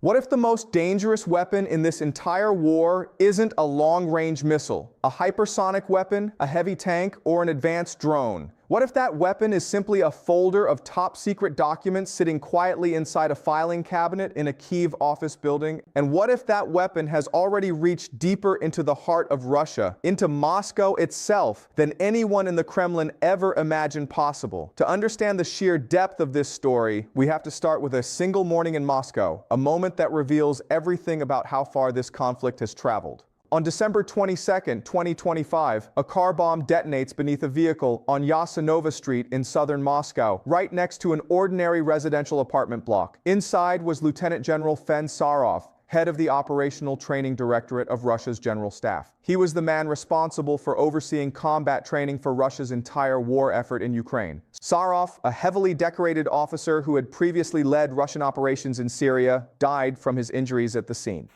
What if the most dangerous weapon in this entire war isn't a long-range missile, a hypersonic weapon, a heavy tank, or an advanced drone? What if that weapon is simply a folder of top-secret documents sitting quietly inside a filing cabinet in a Kyiv office building? And what if that weapon has already reached deeper into the heart of Russia, into Moscow itself, than anyone in the Kremlin ever imagined possible? To understand the sheer depth of this story, we have to start with a single morning in Moscow, a moment that reveals everything about how far this conflict has traveled. On December 22, 2025, a car bomb detonates beneath a vehicle on Yasenova Street in southern Moscow, right next to an ordinary residential apartment block. Inside was Lieutenant General Fen Sarov, head of the Operational Training Directorate of Russia's General Staff. He was the man responsible for overseeing combat training for Russia's entire war effort in Ukraine. Sarov, a heavily decorated officer who had previously led Russian operations in Syria, died from his injuries at the scene.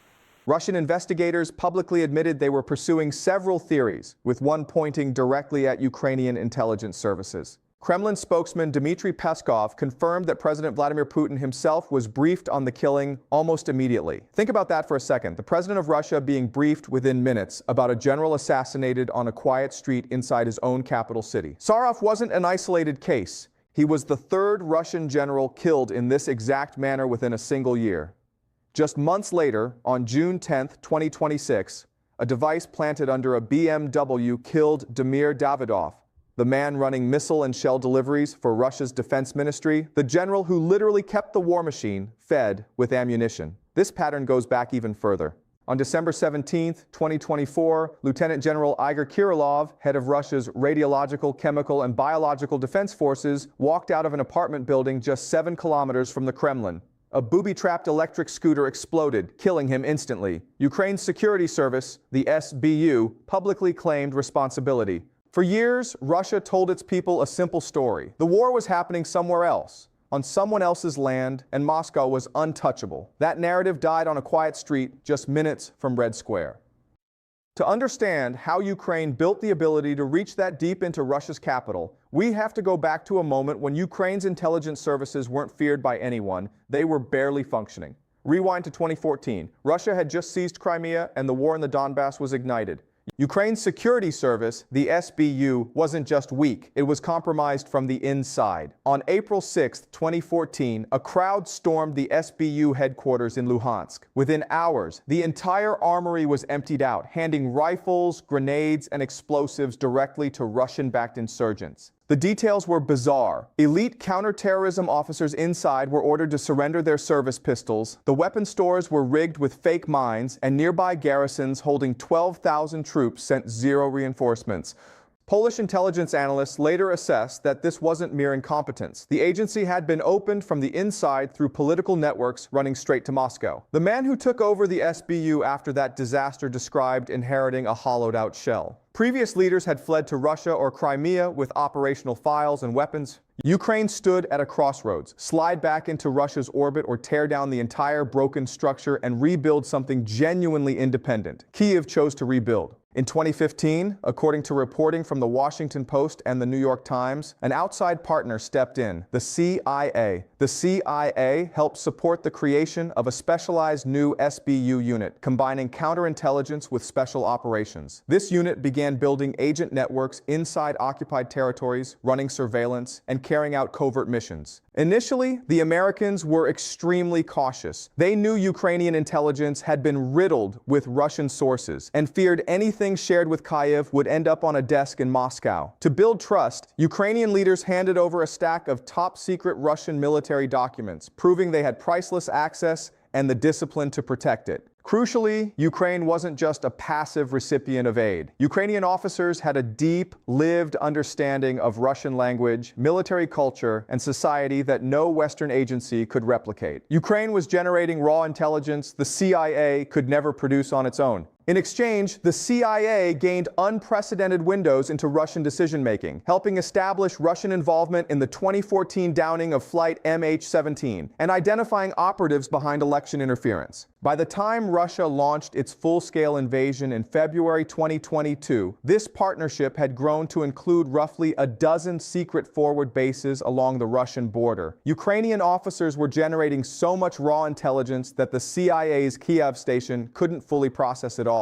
Russian investigators publicly admitted they were pursuing several theories, with one pointing directly at Ukrainian intelligence services. Kremlin spokesman Dmitry Peskov confirmed that President Vladimir Putin himself was briefed on the killing almost immediately. Think about that for a second. The president of Russia being briefed within minutes about a general assassinated on a quiet street inside his own capital city. Sarov wasn't an isolated case. He was the third Russian general killed in this exact manner within a single year. Just months later, on June 10, 2026, a device planted under a BMW killed Damir Davidov, the man running missile and shell deliveries for Russia's defense ministry, the general who literally kept the war machine fed with ammunition. This pattern goes back even further. On December 17, 2024, Lieutenant General Igor Kyrylo, head of Russia's radiological, chemical, and biological defense forces, walked out of an apartment building just 7 kilometers from the Kremlin. A booby-trapped electric scooter exploded, killing him instantly. Ukraine's security service, the SBU, publicly claimed responsibility. For years, Russia told its people a simple story. The war was happening somewhere else, on someone else's land, and Moscow was untouchable. That narrative died on a quiet street just minutes from Red Square. To understand how Ukraine built the ability to reach that deep into Russia's capital, we have to go back to a moment when Ukraine's intelligence services weren't feared by anyone. They were barely functioning. Rewind to 2014. Russia had just seized Crimea and the war in the Donbass was ignited. Ukraine's security service, the SBU, wasn't just weak, it was compromised from the inside. On April 6, 2014, a crowd stormed the SBU headquarters in Luhansk. Within hours, the entire armory was emptied out, handing rifles, grenades, and explosives directly to Russian-backed insurgents. The details were bizarre. Elite counterterrorism officers inside were ordered to surrender their service pistols, the weapon stores were rigged with fake mines, and nearby garrisons holding 12,000 troops sent zero reinforcements. Polish intelligence analysts later assessed that this wasn't mere incompetence. The agency had been opened from the inside through political networks running straight to Moscow. The man who took over the SBU after that disaster described inheriting a hollowed-out shell. Previous leaders had fled to Russia or Crimea with operational files and weapons. Ukraine stood at a crossroads: slide back into Russia's orbit or tear down the entire broken structure and rebuild something genuinely independent. Kyiv chose to rebuild. In 2015, according to reporting from the Washington Post and the New York Times, an outside partner stepped in, the CIA. The CIA helped support the creation of a specialized new SBU unit, combining counterintelligence with special operations. This unit began building agent networks inside occupied territories, running surveillance, and carrying out covert missions. Initially, the Americans were extremely cautious. They knew Ukrainian intelligence had been riddled with Russian sources and feared anything shared with Kyiv would end up on a desk in Moscow. To build trust, Ukrainian leaders handed over a stack of top-secret Russian military documents, proving they had priceless access and the discipline to protect it. Crucially, Ukraine wasn't just a passive recipient of aid. Ukrainian officers had a deep, lived understanding of Russian language, military culture, and society that no Western agency could replicate. Ukraine was generating raw intelligence the CIA could never produce on its own. In exchange, the CIA gained unprecedented windows into Russian decision-making, helping establish Russian involvement in the 2014 downing of Flight MH17 and identifying operatives behind election interference. By the time Russia launched its full-scale invasion in February 2022, this partnership had grown to include roughly a dozen secret forward bases along the Russian border. Ukrainian officers were generating so much raw intelligence that the CIA's Kyiv station couldn't fully process it all.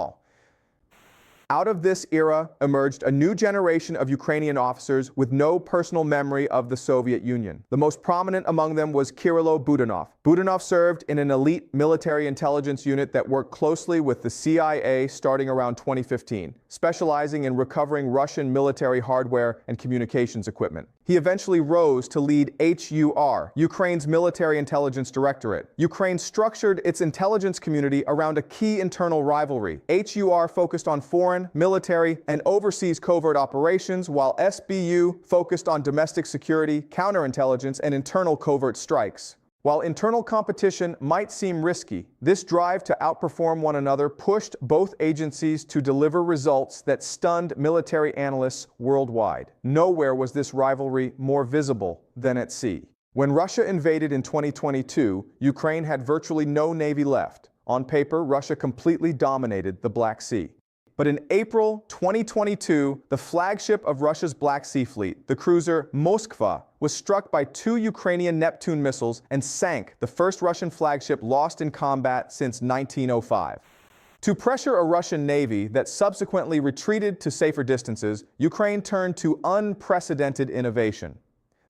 Out of this era emerged a new generation of Ukrainian officers with no personal memory of the Soviet Union. The most prominent among them was Kyrylo Budanov. Budanov served in an elite military intelligence unit that worked closely with the CIA starting around 2015, specializing in recovering Russian military hardware and communications equipment. He eventually rose to lead HUR, Ukraine's military intelligence directorate. Ukraine structured its intelligence community around a key internal rivalry. HUR focused on foreign, military, and overseas covert operations, while SBU focused on domestic security, counterintelligence, and internal covert strikes. While internal competition might seem risky, this drive to outperform one another pushed both agencies to deliver results that stunned military analysts worldwide. Nowhere was this rivalry more visible than at sea. When Russia invaded in 2022, Ukraine had virtually no navy left. On paper, Russia completely dominated the Black Sea. But in April 2022, the flagship of Russia's Black Sea Fleet, the cruiser Moskva, was struck by 2 Ukrainian Neptune missiles and sank, the first Russian flagship lost in combat since 1905. To pressure a Russian navy that subsequently retreated to safer distances, Ukraine turned to unprecedented innovation.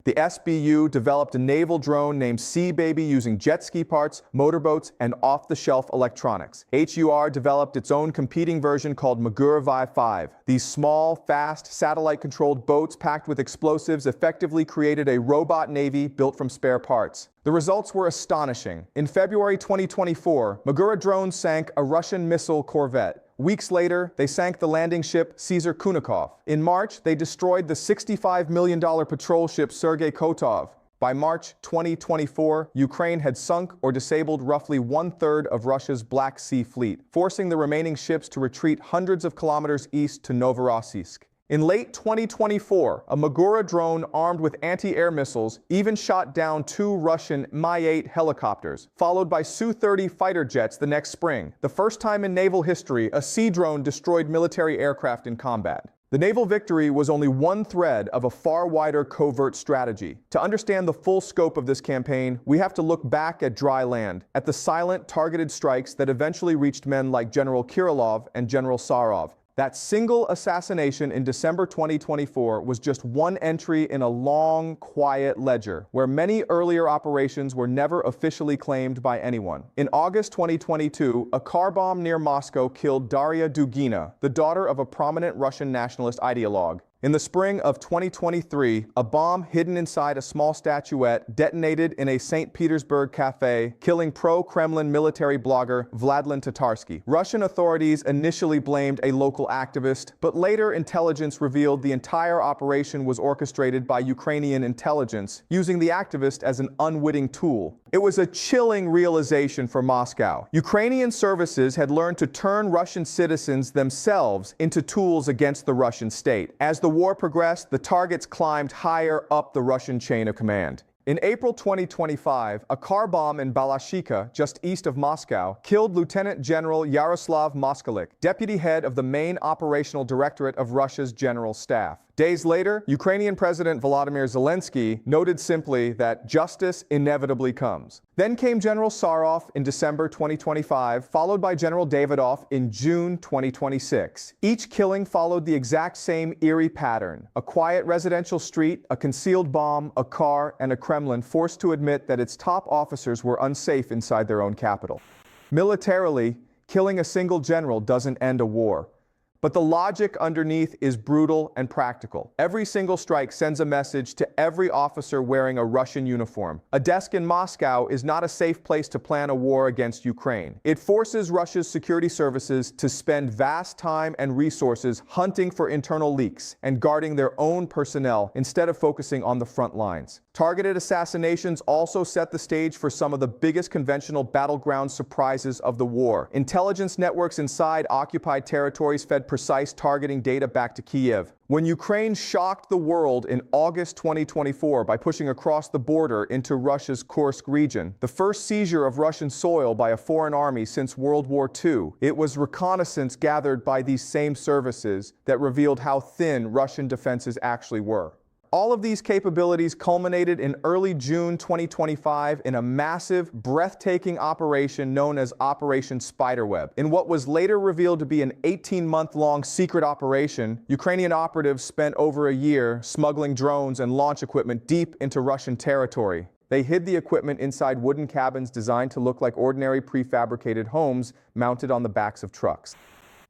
The SBU developed a naval drone named Sea Baby using jet ski parts, motorboats, and off-the-shelf electronics. HUR developed its own competing version called Magura 5. These small, fast, satellite-controlled boats packed with explosives effectively created a robot navy built from spare parts. The results were astonishing. In February 2024, Magura drones sank a Russian missile corvette. Weeks later, they sank the landing ship Caesar Kunikov. In March, they destroyed the $65 million patrol ship Sergei Kotov. By March 2024, Ukraine had sunk or disabled roughly 1/3 of Russia's Black Sea Fleet, forcing the remaining ships to retreat hundreds of kilometers east to Novorossiysk. In late 2024, a Magura drone armed with anti-air missiles even shot down 2 Russian Mi-8 helicopters, followed by Su-30 fighter jets the next spring. The first time in naval history, a sea drone destroyed military aircraft in combat. The naval victory was only one thread of a far wider covert strategy. To understand the full scope of this campaign, we have to look back at dry land, at the silent, targeted strikes that eventually reached men like General Kyrylo and General Sarov. That single assassination in December 2024 was just one entry in a long, quiet ledger, where many earlier operations were never officially claimed by anyone. In August 2022, a car bomb near Moscow killed Daria Dugina, the daughter of a prominent Russian nationalist ideologue. In the spring of 2023, a bomb hidden inside a small statuette detonated in a St. Petersburg cafe, killing pro-Kremlin military blogger Vladlen Tatarsky. Russian authorities initially blamed a local activist, but later intelligence revealed the entire operation was orchestrated by Ukrainian intelligence, using the activist as an unwitting tool. It was a chilling realization for Moscow. Ukrainian services had learned to turn Russian citizens themselves into tools against the Russian state. As the war progressed, the targets climbed higher up the Russian chain of command. In April 2025, a car bomb in Balashikha, just east of Moscow, killed Lieutenant General Yaroslav Moskalik, deputy head of the main operational directorate of Russia's General Staff. Days later, Ukrainian President Volodymyr Zelensky noted simply that justice inevitably comes. Then came General Sarov in December 2025, followed by General Davidov in June 2026. Each killing followed the exact same eerie pattern: a quiet residential street, a concealed bomb, a car, and a Kremlin forced to admit that its top officers were unsafe inside their own capital. Militarily, killing a single general doesn't end a war. But the logic underneath is brutal and practical. Every single strike sends a message to every officer wearing a Russian uniform. A desk in Moscow is not a safe place to plan a war against Ukraine. It forces Russia's security services to spend vast time and resources hunting for internal leaks and guarding their own personnel instead of focusing on the front lines. Targeted assassinations also set the stage for some of the biggest conventional battleground surprises of the war. Intelligence networks inside occupied territories fed precise targeting data back to Kyiv. When Ukraine shocked the world in August 2024 by pushing across the border into Russia's Kursk region, the first seizure of Russian soil by a foreign army since World War II, it was reconnaissance gathered by these same services that revealed how thin Russian defenses actually were. All of these capabilities culminated in early June 2025 in a massive, breathtaking operation known as Operation Spiderweb. In what was later revealed to be an 18-month-long secret operation, Ukrainian operatives spent over a year smuggling drones and launch equipment deep into Russian territory. They hid the equipment inside wooden cabins designed to look like ordinary prefabricated homes mounted on the backs of trucks.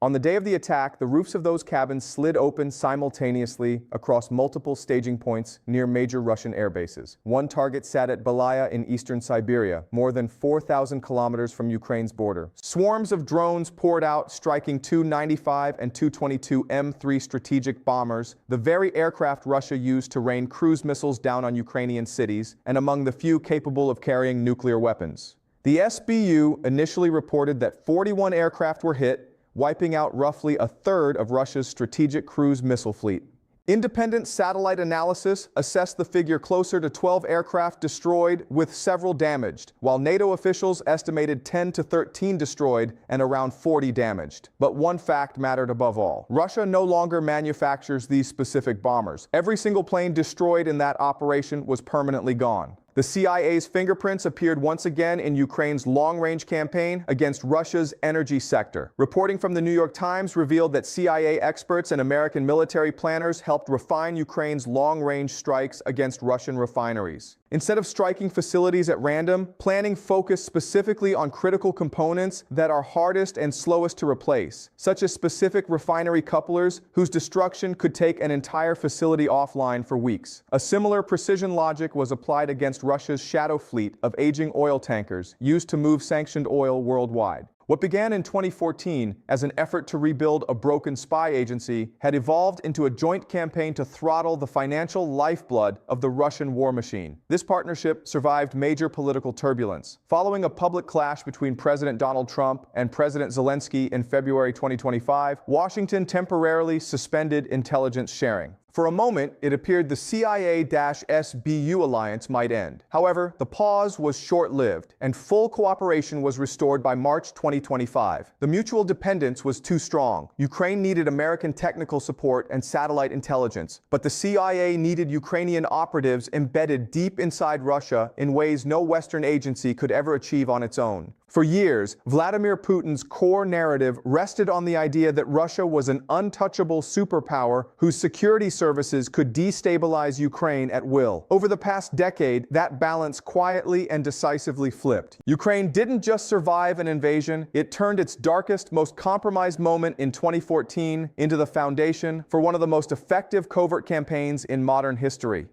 On the day of the attack, the roofs of those cabins slid open simultaneously across multiple staging points near major Russian air bases. One target sat at Belaya in eastern Siberia, more than 4,000 kilometers from Ukraine's border. Swarms of drones poured out, striking Tu-95 and Tu-22 M3 strategic bombers, the very aircraft Russia used to rain cruise missiles down on Ukrainian cities, and among the few capable of carrying nuclear weapons. The SBU initially reported that 41 aircraft were hit, wiping out roughly a third of Russia's strategic cruise missile fleet. Independent satellite analysis assessed the figure closer to 12 aircraft destroyed with several damaged, while NATO officials estimated 10 to 13 destroyed and around 40 damaged. But one fact mattered above all. Russia no longer manufactures these specific bombers. Every single plane destroyed in that operation was permanently gone. The CIA's fingerprints appeared once again in Ukraine's long-range campaign against Russia's energy sector. Reporting from the New York Times revealed that CIA experts and American military planners helped refine Ukraine's long-range strikes against Russian refineries. Instead of striking facilities at random, planning focused specifically on critical components that are hardest and slowest to replace, such as specific refinery couplers whose destruction could take an entire facility offline for weeks. A similar precision logic was applied against Russia's shadow fleet of aging oil tankers used to move sanctioned oil worldwide. What began in 2014 as an effort to rebuild a broken spy agency had evolved into a joint campaign to throttle the financial lifeblood of the Russian war machine. This partnership survived major political turbulence. Following a public clash between President Donald Trump and President Zelensky in February 2025, Washington temporarily suspended intelligence sharing. For a moment, it appeared the CIA-SBU alliance might end. However, the pause was short-lived, and full cooperation was restored by March 2025. The mutual dependence was too strong. Ukraine needed American technical support and satellite intelligence, but the CIA needed Ukrainian operatives embedded deep inside Russia in ways no Western agency could ever achieve on its own. For years, Vladimir Putin's core narrative rested on the idea that Russia was an untouchable superpower whose security services could destabilize Ukraine at will. Over the past decade, that balance quietly and decisively flipped. Ukraine didn't just survive an invasion, it turned its darkest, most compromised moment in 2014 into the foundation for one of the most effective covert campaigns in modern history.